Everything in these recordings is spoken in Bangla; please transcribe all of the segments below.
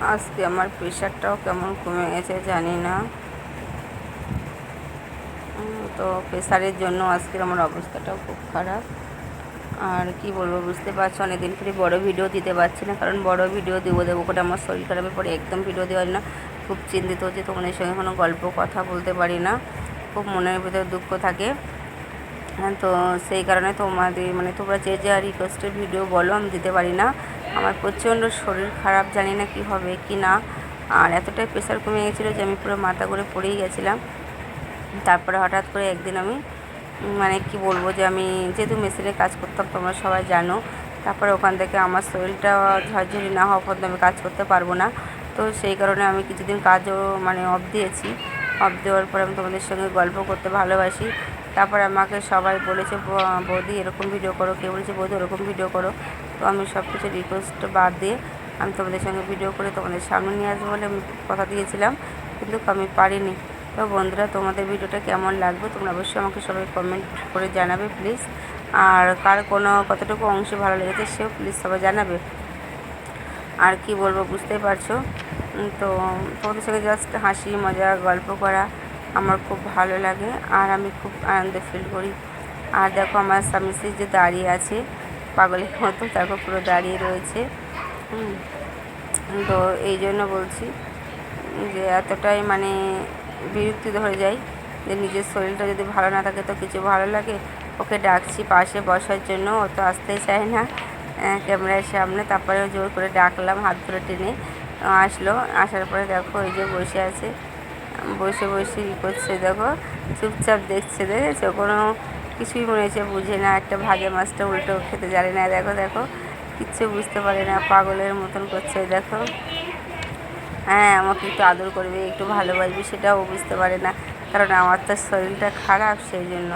আজকে আমার প্রেশারটাও কেমন কমে গেছে জানি না। তো প্রেশারের জন্য আজকের আমার অবস্থাটাও খুব খারাপ। আর কি বলবো বুঝতে পারছো, অনেকদিন ধরে বড় ভিডিও দিতে পারছি না, কারণ বড় ভিডিও দেবো করে আমার শরীর খারাপের পরে একদম ভিডিও দেওয়ার না। খুব চিন্তিত হচ্ছে, তোমাদের সঙ্গে কোনো গল্প কথা বলতে পারি না, খুব মনের ভিতরে দুঃখ থাকে। তো সেই কারণে তোমরা যে যে রিকোয়েস্টের ভিডিও বলো আমি দিতে পারি না। আমার প্রচণ্ড শরীর খারাপ, জানি না কি হবে কি না। আর এতটাই প্রেশার কমে গেছিলো যে আমি পুরো মাথা করে পড়েই গেছিলাম। তারপরে হঠাৎ করে একদিন আমি কি বলবো, যে আমি যেহেতু মেশিনে কাজ করতাম তোমরা সবাই জানো, তারপরে ওখান থেকে আমার শরীরটা ঝরঝরি না হওয়া পর্যন্ত আমি কাজ করতে পারবো না। তো সেই কারণে আমি কিছুদিন কাজও অফ দিয়েছি। অফ দেওয়ার পরে আমি তোমাদের সঙ্গে গল্প করতে ভালোবাসি। তারপরে আমাকে সবাই বলেছে বৌদি এরকম ভিডিও করো, কেউ বলেছে বৌদি ওরকম ভিডিও করো। তো আমি সব কিছু রিকোয়েস্ট বাদ দিয়ে আমি তোমাদের সঙ্গে ভিডিও করে তোমাদের সামনে নিয়ে আসবো বলে আমি কথা দিয়েছিলাম, কিন্তু আমি পারিনি। তো বন্ধুরা, তোমাদের ভিডিওটা কেমন লাগবে তোমরা অবশ্যই আমাকে সবাই কমেন্ট করে জানাবে প্লিজ। আর কার কতটুকু অংশ ভালো লেগেছে সেও প্লিজ সবাই জানাবে। আর কি বলবো বুঝতেই পারছো। তো তোমাদের সঙ্গে জাস্ট হাসি মজা গল্প করা আমার খুব ভালো লাগে, আর আমি খুব আনন্দ ফিল করি। আর দেখো আমার স্বামী যে দাঁড়িয়ে আছে পাগলের মতো, তারপর পুরো দাঁড়িয়ে রয়েছে। তো এই জন্য বলছি যে এতটাই বিরক্তি ধরে যায় যে নিজের শরীরটা যদি ভালো না থাকে তো কিছু ভালো লাগে। ওকে ডাকছি পাশে বসার জন্য, ও তো আসতেই চায় না ক্যামেরার সামনে। তারপরে জোর করে ডাকলাম, হাত ধরে টেনে আসলো। আসার পরে দেখো এই যে বসে আছে, বসে বসে কী করছে দেখো, চুপচাপ দেখছে, দেখেছো? কোনো কিছুই মনে হচ্ছে বুঝে না। একটা ভাজা মাছটা উল্টো খেতে জানে না, দেখো দেখো কিচ্ছু বুঝতে পারে না, পাগলের মতন করছে দেখো। হ্যাঁ, আমাকে একটু আদর করবে, একটু ভালোবাসবে, সেটাও বুঝতে পারে না, কারণ আমার তো শরীরটা খারাপ সেই জন্য।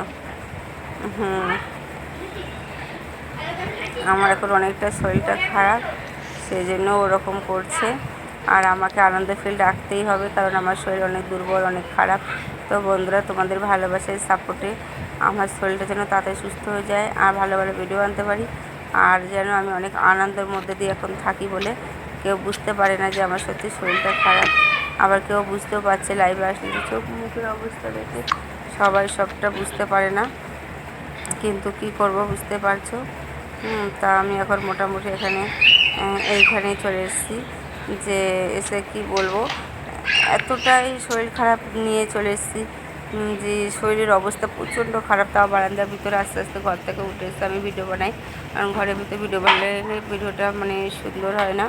আমার এখন অনেকটা শরীরটা খারাপ, সেই জন্য ওরকম করছে। আর আমাকে আনন্দ ফিল রাখতেই হবে, কারণ আমার শরীর অনেক দুর্বল, অনেক খারাপ। তো বন্ধুরা, তোমাদের ভালোবাসার সাপোর্টে আমার শরীরটা যেন তাড়াতাড়ি সুস্থ হয়ে যায়, আর ভালো ভালো ভিডিও আনতে পারি। আর যেন আমি অনেক আনন্দের মধ্যে দিয়ে এখন থাকি বলে কেউ বুঝতে পারে না যে আমার সত্যি শরীরটা খারাপ। আবার কেউ বুঝতেও পারছে লাইভে আসলে, চোখ মুখের অবস্থা দেখে সবাই সবটা বুঝতে পারে না, কিন্তু কি করব বুঝতে পারছো। তা আমি এখন মোটামুটি এইখানেই চলে এসেছি। যে এসে কি বলবো, এতটাই শরীর খারাপ নিয়ে চলে এসেছি যে শরীরের অবস্থা প্রচণ্ড খারাপ। তাও বারান্দার ভিতরে আস্তে আস্তে ঘর থেকে উঠে এসে আমি ভিডিও বানাই, কারণ ঘরের ভিতরে ভিডিও বানালে ভিডিওটা সুন্দর হয় না।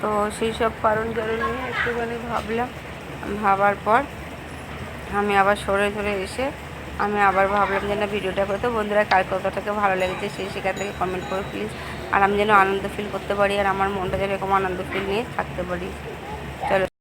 তো সেই সব কারণ নিয়ে একটুখানি ভাবলাম, ভাবার পর আমি আবার সরে এসে আমি আবার ভাবলাম যে না ভিডিওটা করতে। বন্ধুরা, কার কতটাকে ভালো লেগেছে সেখান থেকে কমেন্ট করো প্লিজ। আর আমি যেন আনন্দ ফিল করতে পারি, আর আমার মনটা যেন এরকম আনন্দ ফিল নিয়ে থাকতে পারি। চলো।